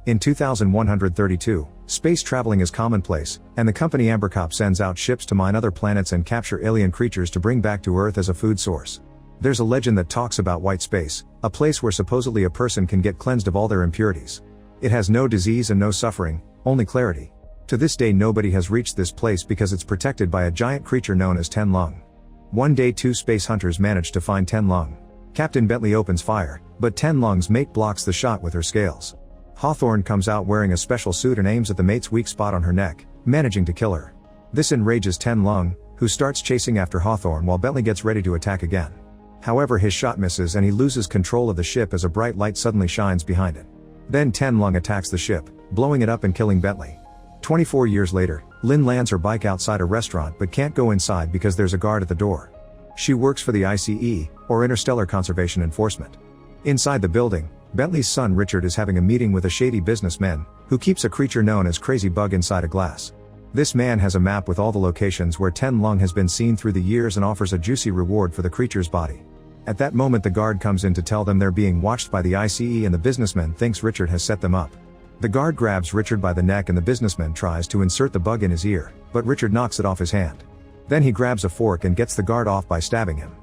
In 2132, space traveling is commonplace, and the company Ambercop sends out ships to mine other planets and capture alien creatures to bring back to Earth as a food source. There's a legend that talks about white space, a place where supposedly a person can get cleansed of all their impurities. It has no disease and no suffering, only clarity. To this day nobody has reached this place because it's protected by a giant creature known as Ten Lung. One day two space hunters manage to find Ten Lung. Captain Bentley opens fire, but Ten Lung's mate blocks the shot with her scales. Hawthorne comes out wearing a special suit and aims at the mate's weak spot on her neck, managing to kill her. This enrages Ten Lung, who starts chasing after Hawthorne while Bentley gets ready to attack again. However, his shot misses and he loses control of the ship as a bright light suddenly shines behind it. Then Ten Lung attacks the ship, blowing it up and killing Bentley. 24 years later, Lynn lands her bike outside a restaurant but can't go inside because there's a guard at the door. She works for the ICE, or Interstellar Conservation Enforcement. Inside the building, Bentley's son Richard is having a meeting with a shady businessman, who keeps a creature known as Crazy Bug inside a glass. This man has a map with all the locations where Ten Lung has been seen through the years and offers a juicy reward for the creature's body. At that moment the guard comes in to tell them they're being watched by the ICE and the businessman thinks Richard has set them up. The guard grabs Richard by the neck and the businessman tries to insert the bug in his ear, but Richard knocks it off his hand. Then he grabs a fork and gets the guard off by stabbing him.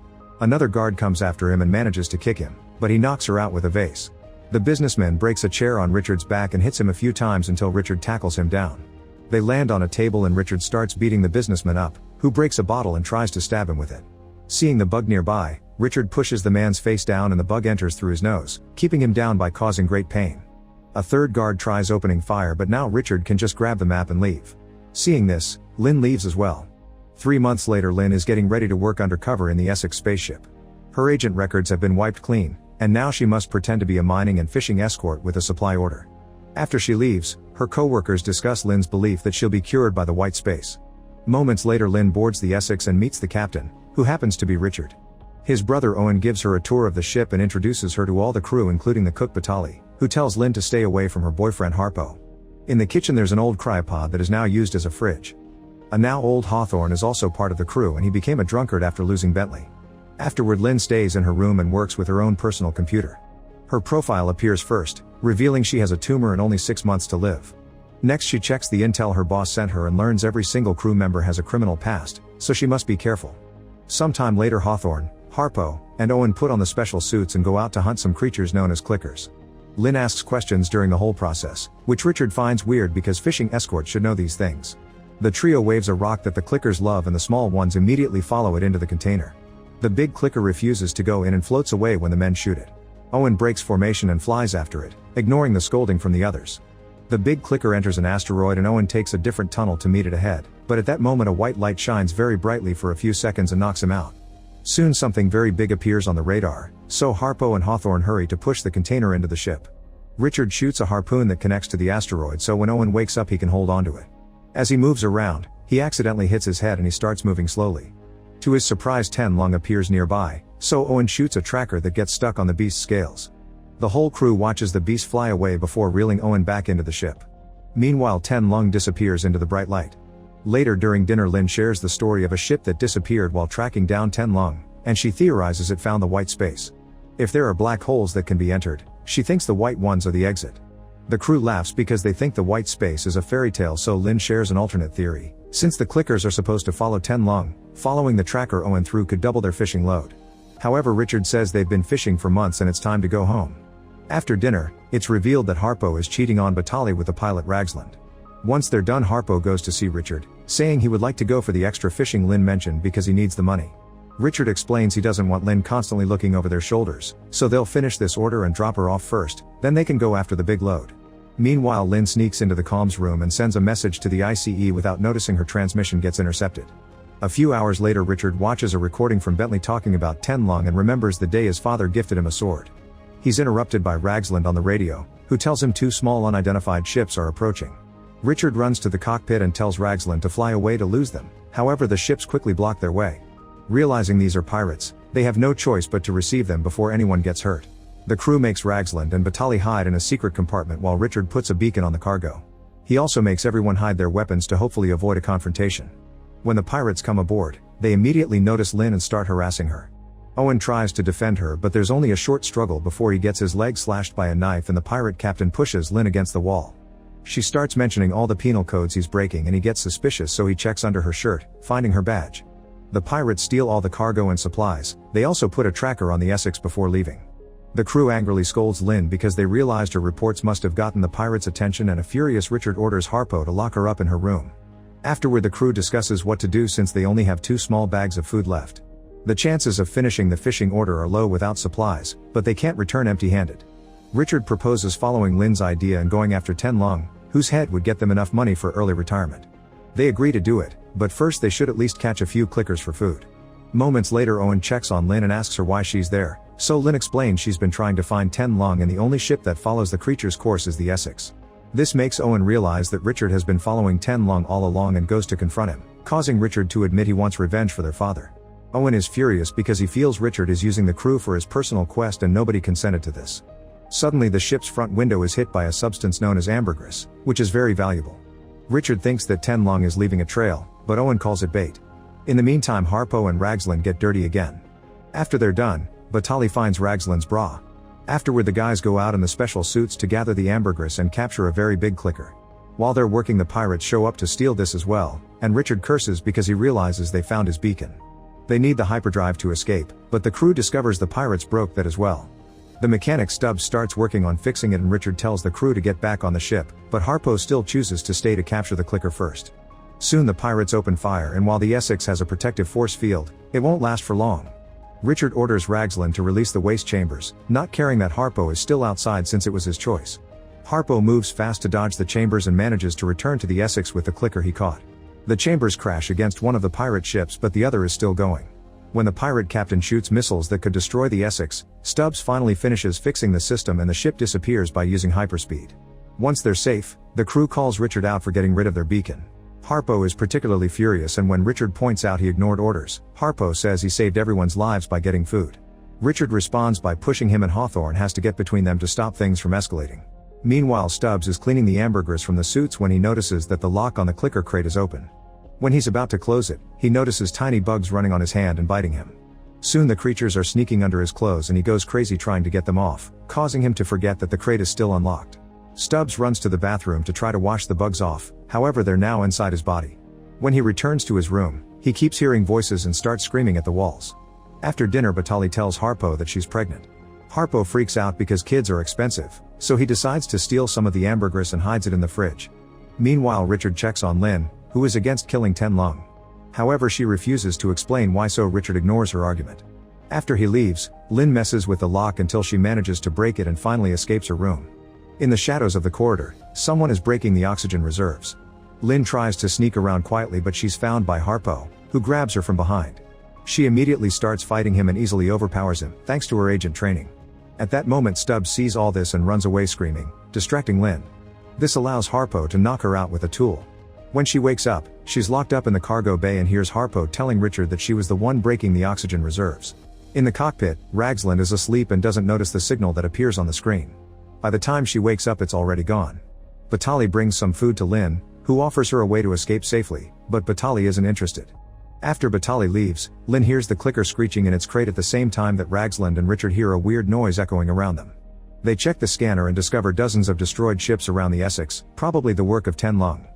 Another guard comes after him and manages to kick him, but he knocks her out with a vase. The businessman breaks a chair on Richard's back and hits him a few times until Richard tackles him down. They land on a table and Richard starts beating the businessman up, who breaks a bottle and tries to stab him with it. Seeing the bug nearby, Richard pushes the man's face down and the bug enters through his nose, keeping him down by causing great pain. A third guard tries opening fire but now Richard can just grab the map and leave. Seeing this, Lynn leaves as well. 3 months later Lynn is getting ready to work undercover in the Essex spaceship. Her agent records have been wiped clean, and now she must pretend to be a mining and fishing escort with a supply order. After she leaves, her co-workers discuss Lynn's belief that she'll be cured by the white space. Moments later Lynn boards the Essex and meets the captain, who happens to be Richard. His brother Owen gives her a tour of the ship and introduces her to all the crew including the cook Batali, who tells Lynn to stay away from her boyfriend Harpo. In the kitchen there's an old cryopod that is now used as a fridge. A now old Hawthorne is also part of the crew and he became a drunkard after losing Bentley. Afterward Lynn stays in her room and works with her own personal computer. Her profile appears first, revealing she has a tumor and only 6 months to live. Next she checks the intel her boss sent her and learns every single crew member has a criminal past, so she must be careful. Sometime later Hawthorne, Harpo, and Owen put on the special suits and go out to hunt some creatures known as clickers. Lynn asks questions during the whole process, which Richard finds weird because fishing escorts should know these things. The trio waves a rock that the clickers love and the small ones immediately follow it into the container. The big clicker refuses to go in and floats away when the men shoot it. Owen breaks formation and flies after it, ignoring the scolding from the others. The big clicker enters an asteroid and Owen takes a different tunnel to meet it ahead, but at that moment a white light shines very brightly for a few seconds and knocks him out. Soon something very big appears on the radar, so Harpo and Hawthorne hurry to push the container into the ship. Richard shoots a harpoon that connects to the asteroid so when Owen wakes up he can hold onto it. As he moves around, he accidentally hits his head and he starts moving slowly. To his surprise Ten Lung appears nearby, so Owen shoots a tracker that gets stuck on the beast's scales. The whole crew watches the beast fly away before reeling Owen back into the ship. Meanwhile Ten Lung disappears into the bright light. Later during dinner Lynn shares the story of a ship that disappeared while tracking down Ten Lung, and she theorizes it found the white space. If there are black holes that can be entered, she thinks the white ones are the exit. The crew laughs because they think the white space is a fairy tale, so Lynn shares an alternate theory. Since the clickers are supposed to follow Ten Lung, following the tracker Owen through could double their fishing load. However, Richard says they've been fishing for months and it's time to go home. After dinner, it's revealed that Harpo is cheating on Batali with the pilot Ragsland. Once they're done Harpo goes to see Richard, saying he would like to go for the extra fishing Lynn mentioned because he needs the money. Richard explains he doesn't want Lynn constantly looking over their shoulders, so they'll finish this order and drop her off first, then they can go after the big load. Meanwhile Lynn sneaks into the comms room and sends a message to the ICE without noticing her transmission gets intercepted. A few hours later Richard watches a recording from Bentley talking about Ten Lung and remembers the day his father gifted him a sword. He's interrupted by Ragsland on the radio, who tells him 2 small unidentified ships are approaching. Richard runs to the cockpit and tells Ragsland to fly away to lose them, however the ships quickly block their way. Realizing these are pirates, they have no choice but to receive them before anyone gets hurt. The crew makes Ragsland and Batali hide in a secret compartment while Richard puts a beacon on the cargo. He also makes everyone hide their weapons to hopefully avoid a confrontation. When the pirates come aboard, they immediately notice Lynn and start harassing her. Owen tries to defend her, but there's only a short struggle before he gets his leg slashed by a knife and the pirate captain pushes Lynn against the wall. She starts mentioning all the penal codes he's breaking and he gets suspicious, so he checks under her shirt, finding her badge. The pirates steal all the cargo and supplies. They also put a tracker on the Essex before leaving. The crew angrily scolds Lynn because they realized her reports must have gotten the pirates' attention, and a furious Richard orders Harpo to lock her up in her room. Afterward, the crew discusses what to do since they only have 2 small bags of food left. The chances of finishing the fishing order are low without supplies, but they can't return empty-handed. Richard proposes following Lynn's idea and going after Ten Lung, whose head would get them enough money for early retirement. They agree to do it, but first they should at least catch a few clickers for food. Moments later, Owen checks on Lynn and asks her why she's there, so Lynn explains she's been trying to find Ten Lung and the only ship that follows the creature's course is the Essex. This makes Owen realize that Richard has been following Ten Lung all along and goes to confront him, causing Richard to admit he wants revenge for their father. Owen is furious because he feels Richard is using the crew for his personal quest and nobody consented to this. Suddenly the ship's front window is hit by a substance known as ambergris, which is very valuable. Richard thinks that Ten Lung is leaving a trail, but Owen calls it bait. In the meantime, Harpo and Ragslin get dirty again. After they're done, Batali finds Ragslin's bra. Afterward, the guys go out in the special suits to gather the ambergris and capture a very big clicker. While they're working, the pirates show up to steal this as well, and Richard curses because he realizes they found his beacon. They need the hyperdrive to escape, but the crew discovers the pirates broke that as well. The mechanic Stubbs starts working on fixing it and Richard tells the crew to get back on the ship, but Harpo still chooses to stay to capture the clicker first. Soon the pirates open fire, and while the Essex has a protective force field, it won't last for long. Richard orders Ragslin to release the waste chambers, not caring that Harpo is still outside since it was his choice. Harpo moves fast to dodge the chambers and manages to return to the Essex with the clicker he caught. The chambers crash against one of the pirate ships, but the other is still going. When the pirate captain shoots missiles that could destroy the Essex, Stubbs finally finishes fixing the system and the ship disappears by using hyperspeed. Once they're safe, the crew calls Richard out for getting rid of their beacon. Harpo is particularly furious, and when Richard points out he ignored orders, Harpo says he saved everyone's lives by getting food. Richard responds by pushing him, and Hawthorne has to get between them to stop things from escalating. Meanwhile, Stubbs is cleaning the ambergris from the suits when he notices that the lock on the clicker crate is open. When he's about to close it, he notices tiny bugs running on his hand and biting him. Soon the creatures are sneaking under his clothes and he goes crazy trying to get them off, causing him to forget that the crate is still unlocked. Stubbs runs to the bathroom to try to wash the bugs off, however they're now inside his body. When he returns to his room, he keeps hearing voices and starts screaming at the walls. After dinner, Batali tells Harpo that she's pregnant. Harpo freaks out because kids are expensive, so he decides to steal some of the ambergris and hides it in the fridge. Meanwhile, Richard checks on Lynn, who is against killing Ten Lung. However, she refuses to explain why, so Richard ignores her argument. After he leaves, Lynn messes with the lock until she manages to break it and finally escapes her room. In the shadows of the corridor, someone is breaking the oxygen reserves. Lynn tries to sneak around quietly, but she's found by Harpo, who grabs her from behind. She immediately starts fighting him and easily overpowers him, thanks to her agent training. At that moment, Stubbs sees all this and runs away screaming, distracting Lynn. This allows Harpo to knock her out with a tool. When she wakes up, she's locked up in the cargo bay and hears Harpo telling Richard that she was the one breaking the oxygen reserves. In the cockpit, Ragslin is asleep and doesn't notice the signal that appears on the screen. By the time she wakes up, it's already gone. Batali brings some food to Lynn, who offers her a way to escape safely, but Batali isn't interested. After Batali leaves, Lynn hears the clicker screeching in its crate at the same time that Ragslin and Richard hear a weird noise echoing around them. They check the scanner and discover dozens of destroyed ships around the Essex, probably the work of Ten Lung.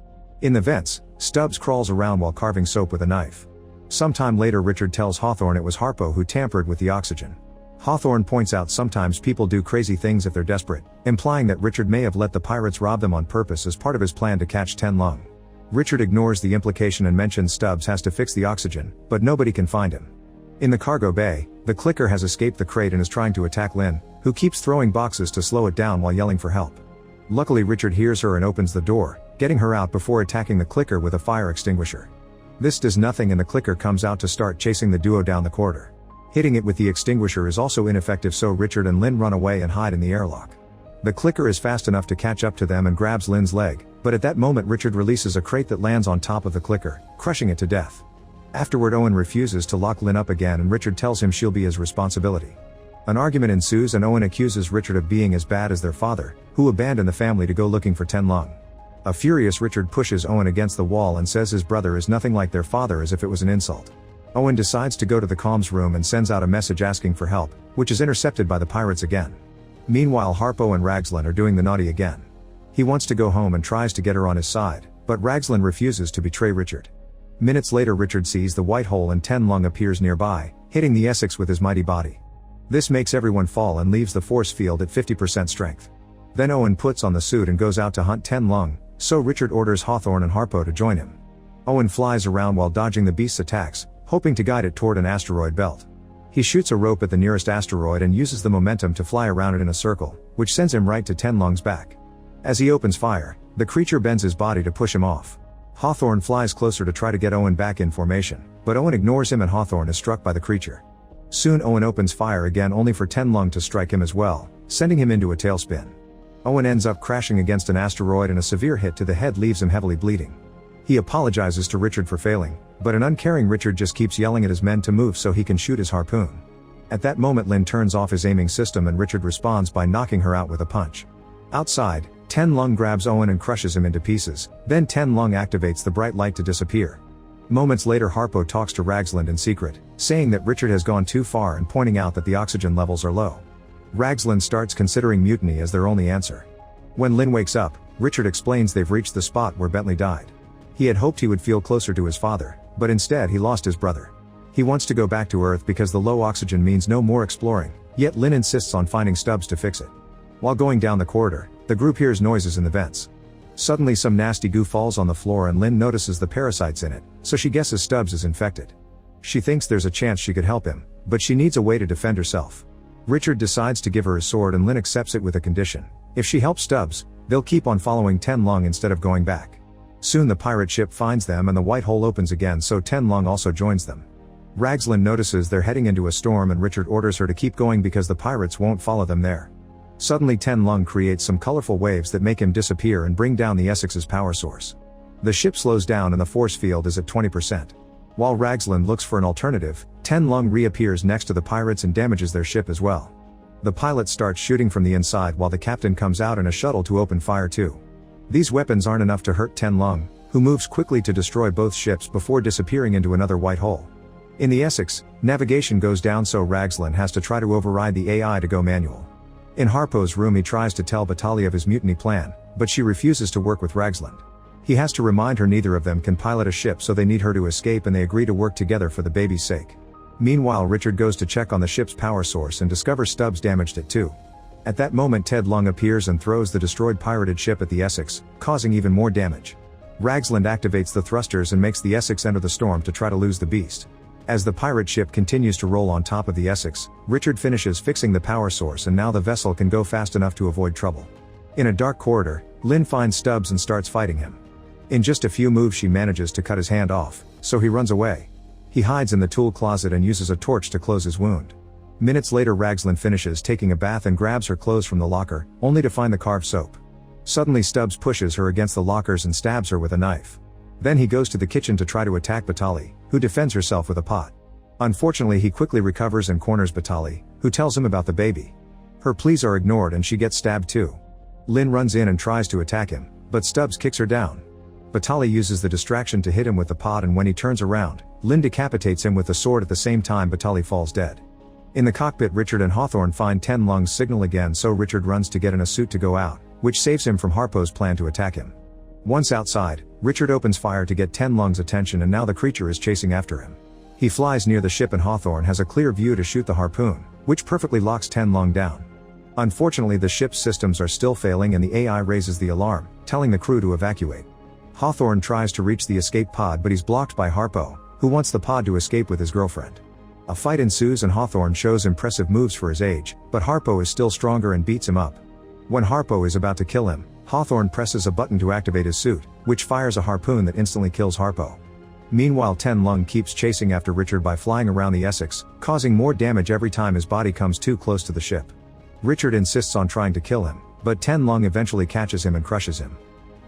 In the vents, Stubbs crawls around while carving soap with a knife. Sometime later, Richard tells Hawthorne it was Harpo who tampered with the oxygen. Hawthorne points out sometimes people do crazy things if they're desperate, implying that Richard may have let the pirates rob them on purpose as part of his plan to catch Ten Lung. Richard ignores the implication and mentions Stubbs has to fix the oxygen, but nobody can find him. In the cargo bay, the clicker has escaped the crate and is trying to attack Lynn, who keeps throwing boxes to slow it down while yelling for help. Luckily, Richard hears her and opens the door, getting her out before attacking the clicker with a fire extinguisher. This does nothing and the clicker comes out to start chasing the duo down the corridor. Hitting it with the extinguisher is also ineffective, so Richard and Lynn run away and hide in the airlock. The clicker is fast enough to catch up to them and grabs Lynn's leg, but at that moment Richard releases a crate that lands on top of the clicker, crushing it to death. Afterward, Owen refuses to lock Lynn up again and Richard tells him she'll be his responsibility. An argument ensues and Owen accuses Richard of being as bad as their father, who abandoned the family to go looking for Ten Lung. A furious Richard pushes Owen against the wall and says his brother is nothing like their father, as if it was an insult. Owen decides to go to the comms room and sends out a message asking for help, which is intercepted by the pirates again. Meanwhile, Harpo and Ragzlin are doing the naughty again. He wants to go home and tries to get her on his side, but Ragzlin refuses to betray Richard. Minutes later, Richard sees the white hole and Ten Lung appears nearby, hitting the Essex with his mighty body. This makes everyone fall and leaves the force field at 50% strength. Then Owen puts on the suit and goes out to hunt Ten Lung, so Richard orders Hawthorne and Harpo to join him. Owen flies around while dodging the beast's attacks, hoping to guide it toward an asteroid belt. He shoots a rope at the nearest asteroid and uses the momentum to fly around it in a circle, which sends him right to Ten Lung's back. As he opens fire, the creature bends his body to push him off. Hawthorne flies closer to try to get Owen back in formation, but Owen ignores him and Hawthorne is struck by the creature. Soon Owen opens fire again only for Ten Lung to strike him as well, sending him into a tailspin. Owen ends up crashing against an asteroid and a severe hit to the head leaves him heavily bleeding. He apologizes to Richard for failing, but an uncaring Richard just keeps yelling at his men to move so he can shoot his harpoon. At that moment, Lin turns off his aiming system and Richard responds by knocking her out with a punch. Outside, Ten Lung grabs Owen and crushes him into pieces, then Ten Lung activates the bright light to disappear. Moments later, Harpo talks to Ragzlin in secret, saying that Richard has gone too far and pointing out that the oxygen levels are low. Ragzlin starts considering mutiny as their only answer. When Lin wakes up, Richard explains they've reached the spot where Bentley died. He had hoped he would feel closer to his father, but instead he lost his brother. He wants to go back to Earth because the low oxygen means no more exploring, yet Lin insists on finding Stubbs to fix it. While going down the corridor, the group hears noises in the vents. Suddenly some nasty goo falls on the floor and Lin notices the parasites in it, so she guesses Stubbs is infected. She thinks there's a chance she could help him, but she needs a way to defend herself. Richard decides to give her his sword and Lin accepts it with a condition. If she helps Stubbs, they'll keep on following Ten Lung instead of going back. Soon the pirate ship finds them and the white hole opens again, so Ten Lung also joins them. Ragzlin notices they're heading into a storm and Richard orders her to keep going because the pirates won't follow them there. Suddenly Ten Lung creates some colorful waves that make him disappear and bring down the Essex's power source. The ship slows down and the force field is at 20%. While Ragzlin looks for an alternative, Ten Lung reappears next to the pirates and damages their ship as well. The pilot starts shooting from the inside while the captain comes out in a shuttle to open fire too. These weapons aren't enough to hurt Ten Lung, who moves quickly to destroy both ships before disappearing into another white hole. In the Essex, navigation goes down, so Ragzlin has to try to override the AI to go manual. In Harpo's room, he tries to tell Batali of his mutiny plan, but she refuses to work with Ragzlin. He has to remind her neither of them can pilot a ship, so they need her to escape and they agree to work together for the baby's sake. Meanwhile, Richard goes to check on the ship's power source and discovers Stubbs damaged it too. At that moment, Ted Lung appears and throws the destroyed pirated ship at the Essex, causing even more damage. Ragzlin activates the thrusters and makes the Essex enter the storm to try to lose the beast. As the pirate ship continues to roll on top of the Essex, Richard finishes fixing the power source and now the vessel can go fast enough to avoid trouble. In a dark corridor, Lin finds Stubbs and starts fighting him. In just a few moves she manages to cut his hand off, so he runs away. He hides in the tool closet and uses a torch to close his wound. Minutes later, Ragzlin finishes taking a bath and grabs her clothes from the locker, only to find the carved soap. Suddenly Stubbs pushes her against the lockers and stabs her with a knife. Then he goes to the kitchen to try to attack Batali, who defends herself with a pot. Unfortunately, he quickly recovers and corners Batali, who tells him about the baby. Her pleas are ignored and she gets stabbed too. Lin runs in and tries to attack him, but Stubbs kicks her down. Batali uses the distraction to hit him with the pot, and when he turns around, Lin decapitates him with the sword. At the same time, Batali falls dead. In the cockpit, Richard and Hawthorne find Ten Lung's signal again, so Richard runs to get in a suit to go out, which saves him from Harpo's plan to attack him. Once outside, Richard opens fire to get Ten Lung's attention and now the creature is chasing after him. He flies near the ship and Hawthorne has a clear view to shoot the harpoon, which perfectly locks Ten Lung down. Unfortunately, the ship's systems are still failing and the AI raises the alarm, telling the crew to evacuate. Hawthorne tries to reach the escape pod but he's blocked by Harpo, who wants the pod to escape with his girlfriend. A fight ensues and Hawthorne shows impressive moves for his age, but Harpo is still stronger and beats him up. When Harpo is about to kill him, Hawthorne presses a button to activate his suit, which fires a harpoon that instantly kills Harpo. Meanwhile, Ten Lung keeps chasing after Richard by flying around the Essex, causing more damage every time his body comes too close to the ship. Richard insists on trying to kill him, but Ten Lung eventually catches him and crushes him.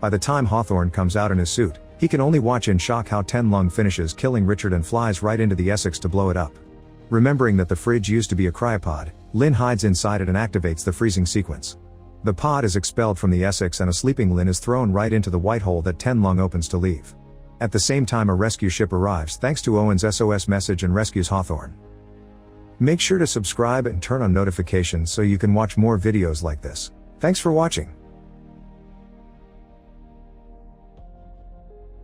By the time Hawthorne comes out in his suit, he can only watch in shock how Ten Lung finishes killing Richard and flies right into the Essex to blow it up. Remembering that the fridge used to be a cryopod, Lin hides inside it and activates the freezing sequence. The pod is expelled from the Essex and a sleeping Lin is thrown right into the white hole that Ten Lung opens to leave. At the same time, a rescue ship arrives thanks to Owen's SOS message and rescues Hawthorne. Make sure to subscribe and turn on notifications so you can watch more videos like this. Thanks for watching.